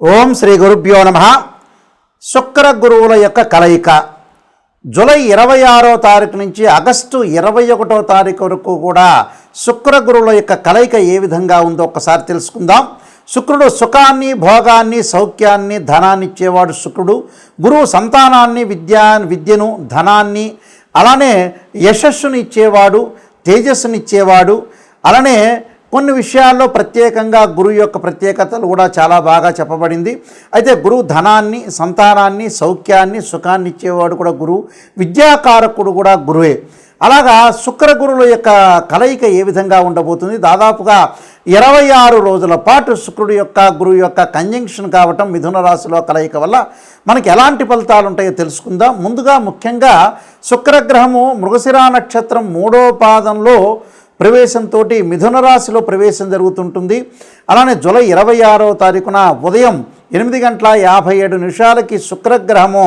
ఓం శ్రీ గురుభ్యో నమః. శుక్ర గురువుల యొక్క కలయిక జూలై 26వ తారీఖు నుంచి ఆగస్టు 21వ తారీఖు వరకు కూడా శుక్ర గురువుల యొక్క కలయిక ఏ విధంగా ఉందో ఒక్కసారి తెలుసుకుందాం. శుక్రుడు సుఖాన్ని, భోగాన్ని, సౌఖ్యాన్ని, ధనాన్ని ఇచ్చేవాడు శుక్రుడు. గురువు సంతానాన్ని, విద్యను, ధనాన్ని, అలానే యశస్సుని ఇచ్చేవాడు, తేజస్సుని ఇచ్చేవాడు. అలానే కొన్ని విషయాల్లో ప్రత్యేకంగా గురువు యొక్క ప్రత్యేకతలు కూడా చాలా బాగా చెప్పబడింది. అయితే గురువు ధనాన్ని, సంతానాన్ని, సౌఖ్యాన్ని, సుఖాన్ని ఇచ్చేవాడు కూడా గురువు. విద్యాకారకుడు కూడా గురువే. అలాగా శుక్ర గురువుల యొక్క కలయిక ఏ విధంగా ఉండబోతుంది? దాదాపుగా 26 రోజుల పాటు శుక్రుడు యొక్క గురువు యొక్క కంజంక్షన్ కావటం, మిథున రాశిలో కలయిక వల్ల మనకి ఎలాంటి ఫలితాలు ఉంటాయో తెలుసుకుందాం. ముందుగా ముఖ్యంగా శుక్రగ్రహము మృగశిర నక్షత్రం 3వ పాదంలో ప్రవేశంతో మిథున రాశిలో ప్రవేశం జరుగుతుంటుంది. అలానే జూలై 26వ తారీఖున ఉదయం 8:57 శుక్రగ్రహము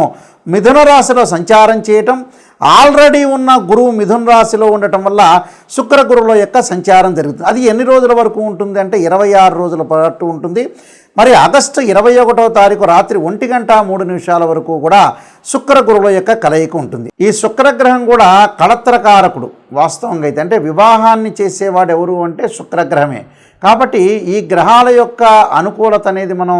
మిథున రాశిలో సంచారం చేయటం, ఆల్రెడీ ఉన్న గురువు మిథున రాశిలో ఉండటం వల్ల శుక్ర గురువుల యొక్క సంచారం జరుగుతుంది. అది ఎన్ని రోజుల వరకు ఉంటుంది అంటే 26 రోజుల పాటు ఉంటుంది. మరి ఆగస్టు 21వ తారీఖు రాత్రి 1:03 వరకు కూడా శుక్ర గురువుల యొక్క కలయిక ఉంటుంది. ఈ శుక్రగ్రహం కూడా కళత్రకారకుడు వాస్తవంగా అయితే. అంటే వివాహాన్ని చేసేవాడు ఎవరు అంటే శుక్రగ్రహమే. కాబట్టి ఈ గ్రహాల యొక్క అనుకూలత అనేది మనం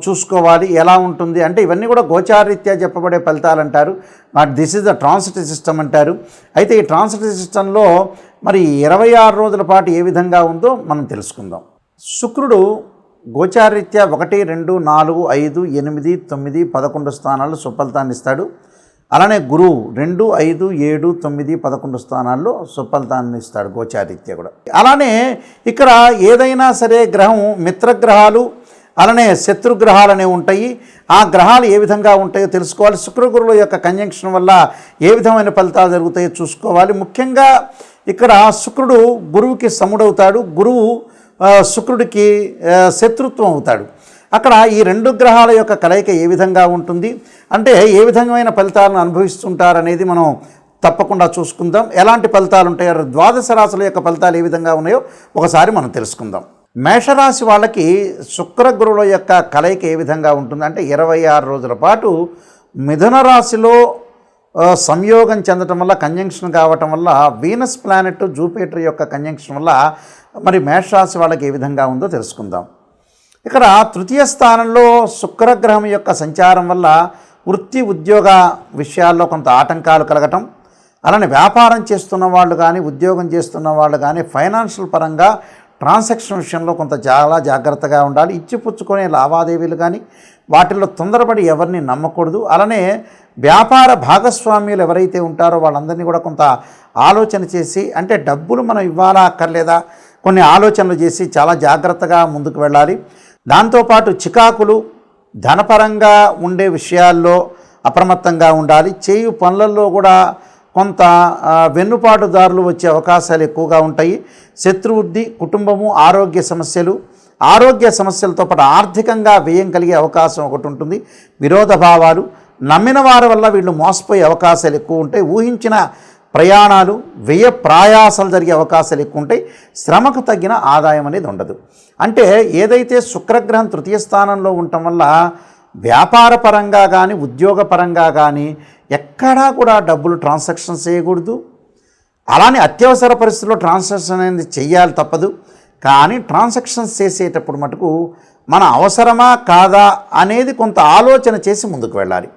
చూసుకోవాలి. ఎలా ఉంటుంది అంటే ఇవన్నీ కూడా గోచారరీత్యా చెప్పబడే ఫలితాలు అంటారు. This is the transit system అంటారు. అయితే ఈ ట్రాన్సిట్ సిస్టంలో మరి 26 రోజుల పాటు ఏ విధంగా ఉందో మనం తెలుసుకుందాం. శుక్రుడు గోచారరీత్యా 1, 2, 4, 5, 8, 9, 11 స్థానాల్లో సుఫలితాన్ని ఇస్తాడు. అలానే గురువు 2, 5, 7, 9, 11 స్థానాల్లో సుఫలితాన్ని ఇస్తాడు గోచారరీత్యా కూడా. అలానే ఇక్కడ ఏదైనా సరే గ్రహం మిత్రగ్రహాలు, అలానే శత్రుగ్రహాలు అనేవి ఉంటాయి. ఆ గ్రహాలు ఏ విధంగా ఉంటాయో తెలుసుకోవాలి. శుక్రగురువుల యొక్క కంజంక్షన్ వల్ల ఏ విధమైన ఫలితాలు జరుగుతాయో చూసుకోవాలి. ముఖ్యంగా ఇక్కడ శుక్రుడు గురువుకి సముడవుతాడు, గురువు శుక్రుడికి శత్రుత్వం అవుతాడు. అక్కడ ఈ 2 గ్రహాల యొక్క కలయిక ఏ విధంగా ఉంటుంది అంటే ఏ విధమైన ఫలితాలను అనుభవిస్తుంటారనేది మనం తప్పకుండా చూసుకుందాం. ఎలాంటి ఫలితాలు ఉంటాయో, ద్వాదశ రాశుల యొక్క ఫలితాలు ఏ విధంగా ఉన్నాయో ఒకసారి మనం తెలుసుకుందాం. మేషరాశి వాళ్ళకి శుక్ర గురువుల యొక్క కలయిక ఏ విధంగా ఉంటుంది అంటే 26 రోజుల పాటు మిథున రాశిలో సంయోగం చెందటం వల్ల, కంజంక్షన్ కావటం వల్ల, వీనస్ ప్లానెట్ జూపిటర్ యొక్క కంజంక్షన్ వల్ల మరి మేషరాశి వాళ్ళకి ఏ విధంగా ఉందో తెలుసుకుందాం. ఇక్కడ తృతీయ స్థానంలో శుక్రగ్రహం యొక్క సంచారం వల్ల వృత్తి, ఉద్యోగ విషయాల్లో కొంత ఆటంకాలు కలగటం, అలానే వ్యాపారం చేస్తున్న వాళ్ళు కానీ, ఉద్యోగం చేస్తున్న వాళ్ళు కానీ ఫైనాన్షియల్ పరంగా ట్రాన్సాక్షన్ విషయంలో కొంత చాలా జాగ్రత్తగా ఉండాలి. ఇచ్చిపుచ్చుకునే లావాదేవీలు కానీ వాటిల్లో తొందరపడి ఎవరిని నమ్మకూడదు. అలానే వ్యాపార భాగస్వామ్యులు ఎవరైతే ఉంటారో వాళ్ళందరినీ కూడా కొంత ఆలోచన చేసి, అంటే డబ్బులు మనం ఇవ్వాలా అక్కర్లేదా, కొన్ని ఆలోచనలు చేసి చాలా జాగ్రత్తగా ముందుకు వెళ్ళాలి. దాంతోపాటు చికాకులు, ధనపరంగా ఉండే విషయాల్లో అప్రమత్తంగా ఉండాలి. చేయు పనులలో కూడా కొంత వెన్నుపాటుదారులు వచ్చే అవకాశాలు ఎక్కువగా ఉంటాయి. శత్రువృద్ధి, కుటుంబము, ఆరోగ్య సమస్యలతో పాటు ఆర్థికంగా వ్యయం కలిగే అవకాశం ఒకటి ఉంటుంది. విరోధ భావాలు, నమ్మిన వారి వల్ల వీళ్ళు మోసపోయే అవకాశాలు ఎక్కువ ఉంటాయి. ఊహించిన ప్రయాణాలు, వ్యయ ప్రయాసాలు జరిగే అవకాశాలు ఎక్కువ ఉంటాయి. శ్రమకు తగ్గిన ఆదాయం అనేది ఉండదు. అంటే ఏదైతే శుక్రగ్రహం తృతీయ స్థానంలో ఉండటం వల్ల వ్యాపార పరంగా కానీ, ఉద్యోగపరంగా కానీ ఎక్కడా కూడా డబ్బులు ట్రాన్సాక్షన్స్ చేయకూడదు. అలానే అత్యవసర పరిస్థితుల్లో ట్రాన్సాక్షన్ అనేది చెయ్యాలి, తప్పదు. కానీ ట్రాన్సాక్షన్స్ చేసేటప్పుడు మటుకు మన అవసరమా కాదా అనేది కొంత ఆలోచన చేసి ముందుకు వెళ్ళాలి.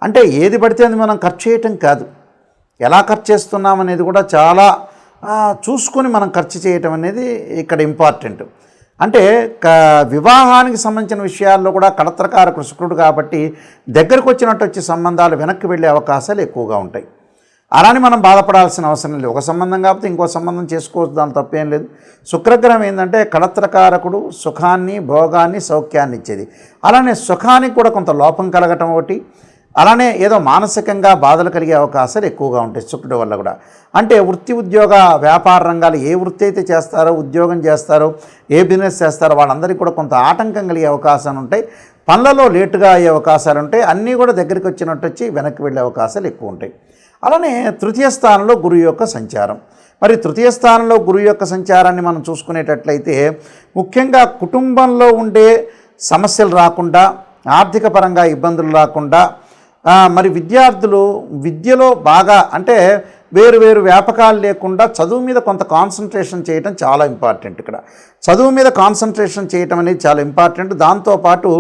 అంటే ఏది పడితే అది మనం ఖర్చు చేయటం కాదు, ఎలా ఖర్చు చేస్తున్నాం అనేది కూడా చాలా చూసుకొని మనం ఖర్చు చేయటం అనేది ఇక్కడ ఇంపార్టెంట్. అంటే వివాహానికి సంబంధించిన విషయాల్లో కూడా కళత్రకారకుడు శుక్రుడు కాబట్టి దగ్గరకు వచ్చినట్టు వచ్చే సంబంధాలు వెనక్కి వెళ్ళే అవకాశాలు ఎక్కువగా ఉంటాయి. అలానే మనం బాధపడాల్సిన అవసరం లేదు. ఒక సంబంధం కాకపోతే ఇంకో సంబంధం చేసుకోవచ్చు, దాని తప్పేం లేదు. శుక్రగ్రహం ఏంటంటే కళత్రకారకుడు, సుఖాన్ని, భోగాన్ని, సౌఖ్యాన్ని ఇచ్చేది. అలానే సుఖానికి కూడా కొంత లోపం కలగటం ఒకటి, అలానే ఏదో మానసికంగా బాధలు కలిగే అవకాశాలు ఎక్కువగా ఉంటాయి శుక్రుడి వల్ల కూడా. అంటే వృత్తి, ఉద్యోగ, వ్యాపార రంగాలు ఏ వృత్తి అయితే చేస్తారో, ఉద్యోగం చేస్తారో, ఏ బిజినెస్ చేస్తారో వాళ్ళందరికీ కూడా కొంత ఆటంకం కలిగే అవకాశాలు ఉంటాయి. పనులలో లేటుగా అయ్యే అవకాశాలు ఉంటాయి. అన్నీ కూడా దగ్గరికి వచ్చినట్టు వచ్చి వెనక్కి వెళ్ళే అవకాశాలు ఎక్కువ ఉంటాయి. అలానే తృతీయ స్థానంలో గురువు యొక్క సంచారం. మరి తృతీయ స్థానంలో గురువు యొక్క సంచారాన్ని మనం చూసుకునేటట్లయితే ముఖ్యంగా కుటుంబంలో ఉండే సమస్యలు రాకుండా, ఆర్థిక పరంగా ఇబ్బందులు రాకుండా, మరి విద్యార్థులు విద్యలో బాగా అంటే వేరు వేరు వ్యాపకాలు లేకుండా చదువు మీద కొంత కాన్సన్ట్రేషన్ చేయడం చాలా ఇంపార్టెంట్. ఇక్కడ చదువు మీద కాన్సన్ట్రేషన్ చేయటం అనేది చాలా ఇంపార్టెంట్. దాంతోపాటు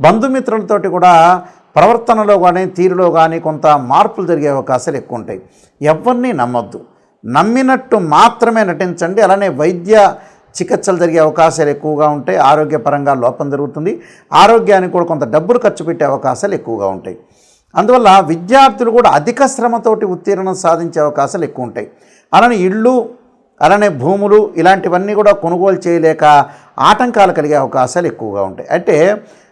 బంధుమిత్రులతోటి కూడా ప్రవర్తనలో కానీ తీరులో కానీ కొంత మార్పులు జరిగే అవకాశాలు ఎక్కువ ఉంటాయి. ఎవరిని నమ్మొద్దు, నమ్మినట్టు మాత్రమే నటించండి. అలానే వైద్య చికిత్సలు జరిగే అవకాశాలు ఎక్కువగా ఉంటాయి. ఆరోగ్యపరంగా లోపం జరుగుతుంది. ఆరోగ్యానికి కూడా కొంత డబ్బులు ఖర్చు పెట్టే అవకాశాలు ఎక్కువగా ఉంటాయి. అందువల్ల విద్యార్థులు కూడా అధిక శ్రమతోటి ఉత్తీర్ణం సాధించే అవకాశాలు ఎక్కువ ఉంటాయి. అలానే ఇళ్ళు, అలానే భూములు ఇలాంటివన్నీ కూడా కొనుగోలు చేయలేక ఆటంకాలు కలిగే అవకాశాలు ఎక్కువగా ఉంటాయి. అంటే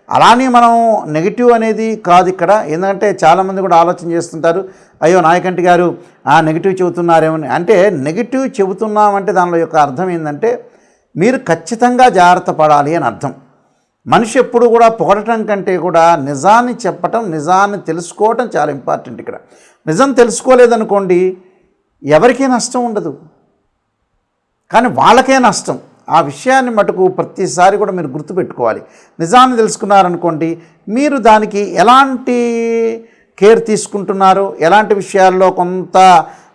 అలానే మనం నెగిటివ్ అనేది కాదు ఇక్కడ. ఎందుకంటే చాలామంది కూడా ఆలోచన చేస్తుంటారు, అయ్యో నాయకంటి గారు నెగిటివ్ చెబుతున్నారేమని. అంటే నెగిటివ్ చెబుతున్నామంటే దానిలో యొక్క అర్థం ఏంటంటే మీరు ఖచ్చితంగా జాగ్రత్త పడాలి అని అర్థం. మనిషి ఎప్పుడు కూడా పొగడటం కంటే కూడా నిజాన్ని చెప్పటం, నిజాన్ని తెలుసుకోవటం చాలా ఇంపార్టెంట్. ఇక్కడ నిజం తెలుసుకోలేదనుకోండి ఎవరికీ నష్టం ఉండదు, కానీ వాళ్ళకే నష్టం. ఆ విషయాన్ని మటుకు ప్రతిసారి కూడా మీరు గుర్తుపెట్టుకోవాలి. నిజాన్ని తెలుసుకున్నారనుకోండి మీరు దానికి ఎలాంటి కేర్ తీసుకుంటున్నారు, ఎలాంటి విషయాల్లో కొంత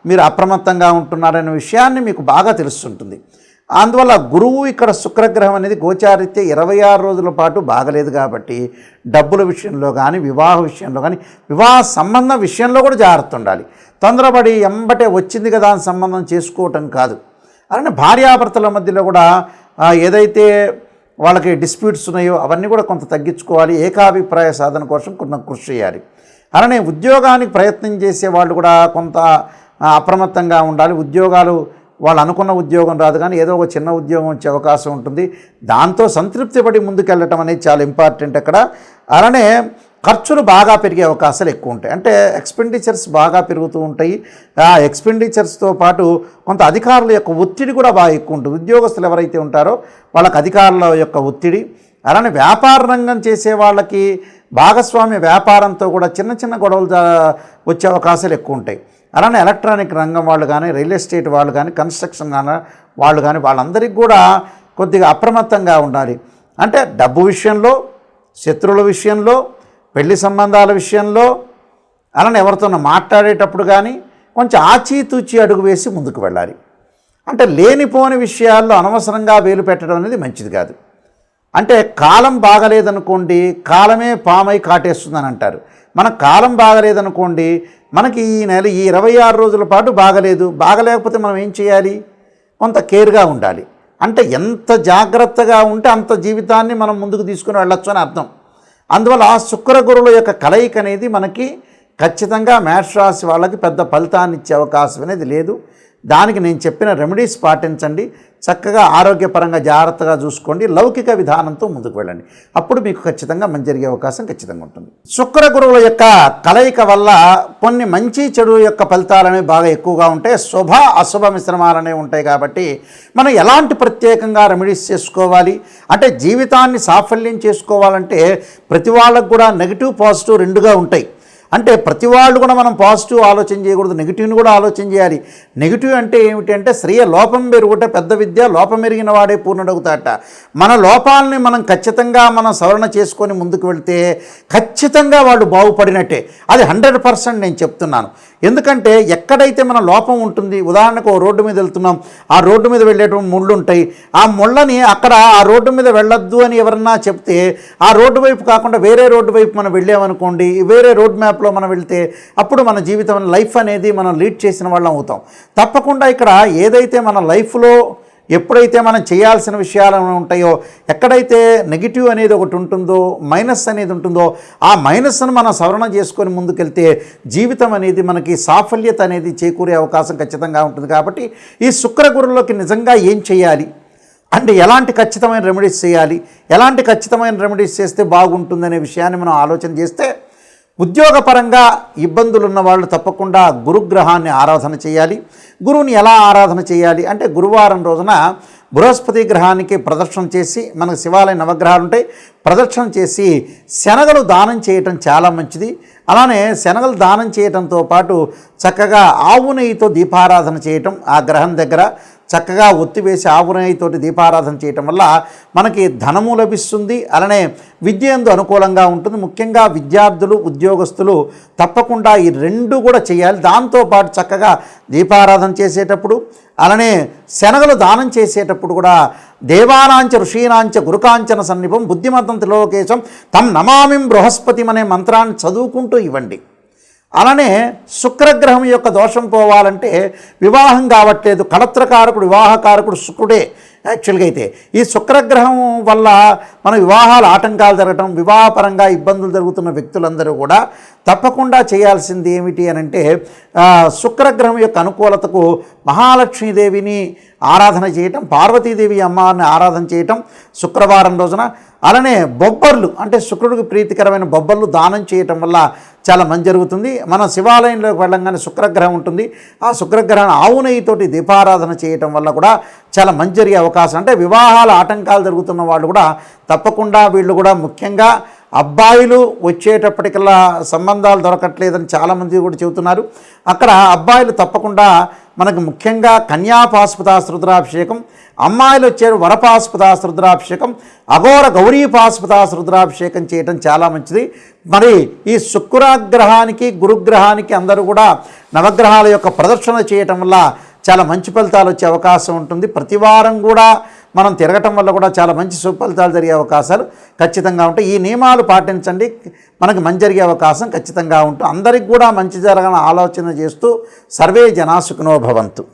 మీరు అప్రమత్తంగా ఉంటున్నారనే విషయాన్ని మీకు బాగా తెలుస్తుంటుంది. అందువల్ల గురువు ఇక్కడ శుక్రగ్రహం అనేది గోచారిత్య 26 రోజుల పాటు బాగలేదు కాబట్టి డబ్బుల విషయంలో కానీ, వివాహ విషయంలో కానీ, వివాహ సంబంధం విషయంలో కూడా జాగ్రత్త ఉండాలి. తొందరపడి ఎంబటే వచ్చింది కదా అని సంబంధం చేసుకోవటం కాదు. అలానే భార్యాభర్తల మధ్యలో కూడా ఏదైతే వాళ్ళకి డిస్ప్యూట్స్ ఉన్నాయో అవన్నీ కూడా కొంత తగ్గించుకోవాలి. ఏకాభిప్రాయ సాధన కోసం కొంత కృషి చేయాలి. అలానే ఉద్యోగానికి ప్రయత్నం చేసే వాళ్ళు కూడా కొంత అప్రమత్తంగా ఉండాలి. ఉద్యోగాలు వాళ్ళు అనుకున్న ఉద్యోగం రాదు, కానీ ఏదో ఒక చిన్న ఉద్యోగం వచ్చే అవకాశం ఉంటుంది. దాంతో సంతృప్తి పడి ముందుకెళ్ళటం అనేది చాలా ఇంపార్టెంట్ అక్కడ. అలానే ఖర్చులు బాగా పెరిగే అవకాశాలు ఎక్కువ ఉంటాయి. అంటే ఎక్స్పెండిచర్స్ బాగా పెరుగుతూ ఉంటాయి. ఆ ఎక్స్పెండిచర్స్తో పాటు కొంత అధికారుల యొక్క ఒత్తిడి కూడా బాగా ఎక్కువ ఉంటుంది. ఉద్యోగస్తులు ఎవరైతే ఉంటారో వాళ్ళకి అధికారుల యొక్క ఒత్తిడి. అలానే వ్యాపార రంగం చేసే వాళ్ళకి భాగస్వామ్య వ్యాపారంతో కూడా చిన్న చిన్న గొడవలు వచ్చే అవకాశాలు ఎక్కువ ఉంటాయి. అలానే ఎలక్ట్రానిక్ రంగం వాళ్ళు కానీ, రియల్ ఎస్టేట్ వాళ్ళు కానీ, కన్స్ట్రక్షన్ వాళ్ళు కానీ వాళ్ళందరికీ కూడా కొద్దిగా అప్రమత్తంగా ఉండాలి. అంటే డబ్బు విషయంలో, శత్రువుల విషయంలో, పెళ్లి సంబంధాల విషయంలో, అలానే ఎవరితోనో మాట్లాడేటప్పుడు కానీ కొంచెం ఆచితూచి అడుగు వేసి ముందుకు వెళ్ళాలి. అంటే లేనిపోని విషయాల్లో అనవసరంగా వేలు పెట్టడం అనేది మంచిది కాదు. అంటే కాలం బాగలేదనుకోండి, కాలమే పామై కాటేస్తుందని అంటారు. మన కాలం బాగలేదనుకోండి, మనకి ఈ నెల ఈ 26 రోజుల పాటు బాగలేకపోతే మనం ఏం చేయాలి? కొంత కేర్గా ఉండాలి. అంటే ఎంత జాగ్రత్తగా ఉంటే అంత జీవితాన్ని మనం ముందుకు తీసుకుని వెళ్ళొచ్చు అని అర్థం. అందువల్ల శుక్ర గురువుల యొక్క కలయిక అనేది మనకి ఖచ్చితంగా మేష రాశి వాళ్ళకి పెద్ద ఫలితాన్ని ఇచ్చే అవకాశం అనేది లేదు. దానికి నేను చెప్పిన రెమెడీస్ పాటించండి. చక్కగా ఆరోగ్యపరంగా జాగ్రత్తగా చూసుకోండి. లౌకిక విధానంతో ముందుకు వెళ్ళండి. అప్పుడు మీకు ఖచ్చితంగా మంచి జరిగే అవకాశం ఖచ్చితంగా ఉంటుంది. శుక్ర గురువుల యొక్క కలయిక వల్ల కొన్ని మంచి చెడు యొక్క ఫలితాలు అనేవి బాగా ఎక్కువగా ఉంటాయి. శుభ అశుభ మిశ్రమాలు అనేవి ఉంటాయి. కాబట్టి మనం ఎలాంటి ప్రత్యేకంగా రెమెడీస్ చేసుకోవాలి అంటే జీవితాన్ని సాఫల్యం చేసుకోవాలంటే ప్రతి వాళ్ళకు కూడా నెగిటివ్ పాజిటివ్ రెండుగా ఉంటాయి. అంటే ప్రతి వాళ్ళు కూడా మనం పాజిటివ్ ఆలోచన చేయకూడదు, నెగిటివ్ని కూడా ఆలోచన చేయాలి. నెగిటివ్ అంటే ఏమిటి అంటే శ్రేయ లోపం పెరుగుట పెద్ద విద్య, లోపం ఎరిగిన వాడే పూర్ణుడవుతాట. మన లోపాలని మనం ఖచ్చితంగా మనం సవరణ చేసుకొని ముందుకు వెళ్తే ఖచ్చితంగా వాళ్ళు బాగుపడినట్టే. అది 100% నేను చెప్తున్నాను. ఎందుకంటే ఎక్కడైతే మన లోపం ఉంటుంది, ఉదాహరణకు ఓ రోడ్డు మీద వెళ్తున్నాం, ఆ రోడ్డు మీద వెళ్ళేటువంటి ముళ్ళు ఉంటాయి. ఆ ముళ్ళని అక్కడ ఆ రోడ్డు మీద వెళ్ళొద్దు అని ఎవరన్నా చెప్తే ఆ రోడ్డు వైపు కాకుండా వేరే రోడ్డు వైపు మనం వెళ్ళామనుకోండి, వేరే రోడ్ మ్యాప్లో మనం వెళ్తే అప్పుడు మన జీవితం లైఫ్ అనేది మనం లీడ్ చేసిన వాళ్ళం అవుతాం. తప్పకుండా ఇక్కడ ఏదైతే మన లైఫ్లో ఎప్పుడైతే మనం చేయాల్సిన విషయాలు ఉంటాయో, ఎక్కడైతే నెగిటివ్ అనేది ఒకటి ఉంటుందో, మైనస్ అనేది ఉంటుందో, ఆ మైనస్ను మనం సవరణ చేసుకొని ముందుకెళ్తే జీవితం అనేది మనకి సాఫల్యత అనేది చేకూరే అవకాశం ఖచ్చితంగా ఉంటుంది. కాబట్టి ఈ శుక్ర గురువులకి నిజంగా ఏం చేయాలి అంటే ఎలాంటి ఖచ్చితమైన రెమెడీస్ చేయాలి, ఎలాంటి ఖచ్చితమైన రెమెడీస్ చేస్తే బాగుంటుందనే విషయాన్ని మనం ఆలోచన చేస్తే ఉద్యోగపరంగా ఇబ్బందులు ఉన్న వాళ్ళు తప్పకుండా గురుగ్రహాన్ని ఆరాధన చేయాలి. గురువుని ఎలా ఆరాధన చేయాలి అంటే గురువారం రోజున బృహస్పతి గ్రహానికి ప్రదక్షిణ చేసి, మనకు శివాలయ నవగ్రహాలు ఉంటాయి, ప్రదక్షిణ చేసి శనగలు దానం చేయటం చాలా మంచిది. అలానే శనగలు దానం చేయటంతో పాటు చక్కగా ఆవు నెయ్యితో దీపారాధన చేయటం ఆ గ్రహం దగ్గర, చక్కగా ఒత్తివేసి ఆవు నెయ్యితోటి దీపారాధన చేయటం వల్ల మనకి ధనము లభిస్తుంది. అలానే విద్య యందు అనుకూలంగా ఉంటుంది. ముఖ్యంగా విద్యార్థులు, ఉద్యోగస్తులు తప్పకుండా ఈ రెండు కూడా చేయాలి. దాంతోపాటు చక్కగా దీపారాధన చేసేటప్పుడు అలానే శనగలు దానం చేసేటప్పుడు కూడా దేవానాంచ ఋషీనాంచ గురుకాంచన సన్నిపం బుద్ధిమంతం త్రిలోకేశం తం నమామిం బృహస్పతిం అనే మంత్రాన్ని చదువుకుంటూ ఇవ్వండి. అలానే శుక్రగ్రహం యొక్క దోషం పోవాలంటే వివాహం కావట్లేదు, కళత్రకారకుడు వివాహకారకుడు శుక్రుడే. యాక్చువల్గా అయితే ఈ శుక్రగ్రహం వల్ల మన వివాహాలు ఆటంకాలు జరగటం, వివాహపరంగా ఇబ్బందులు జరుగుతున్న వ్యక్తులందరూ కూడా తప్పకుండా చేయాల్సింది ఏమిటి అని అంటే శుక్రగ్రహం యొక్క అనుకూలతకు మహాలక్ష్మీదేవిని ఆరాధన చేయటం, పార్వతీదేవి అమ్మవారిని ఆరాధన చేయటం శుక్రవారం రోజున. అలానే బొబ్బర్లు అంటే శుక్రుడికి ప్రీతికరమైన బొబ్బర్లు దానం చేయటం వల్ల చాలా మంచి జరుగుతుంది. మనం శివాలయంలోకి వెళ్ళంగానే శుక్రగ్రహం ఉంటుంది. ఆ శుక్రగ్రహాన్ని ఆవు నెయ్యితోటి దీపారాధన చేయటం వల్ల కూడా చాలా మంచి జరిగే అవకాశం. అంటే వివాహాల ఆటంకాలు జరుగుతున్న వాళ్ళు కూడా తప్పకుండా వీళ్ళు కూడా ముఖ్యంగా అబ్బాయిలు వచ్చేటప్పటికల్లా సంబంధాలు దొరకట్లేదని చాలామంది కూడా చెబుతున్నారు. అక్కడ అబ్బాయిలు తప్పకుండా మనకు ముఖ్యంగా కన్యాపాశుపతాస్త్ర రుద్రాభిషేకం, అమ్మాయిలు వచ్చే వరపాశుపతాస్త్ర రుద్రాభిషేకం, అఘోర గౌరీపాశుపతాస్త్ర రుద్రాభిషేకం చేయటం చాలా మంచిది. మరి ఈ శుక్రగ్రహానికి గురుగ్రహానికి అందరూ కూడా నవగ్రహాల యొక్క ప్రదర్శన చేయటం వల్ల చాలా మంచి ఫలితాలు వచ్చే అవకాశం ఉంటుంది. ప్రతి వారం కూడా మనం తిరగటం వల్ల కూడా చాలా మంచి సుఫలితాలు జరిగే అవకాశాలు ఖచ్చితంగా ఉంటాయి. ఈ నియమాలు పాటించండి, మనకి మంచి జరిగే అవకాశం ఖచ్చితంగా ఉంటుంది. అందరికి కూడా మంచి జరగాలని ఆలోచన చేస్తూ సర్వే జనా సుఖినో భవంతు.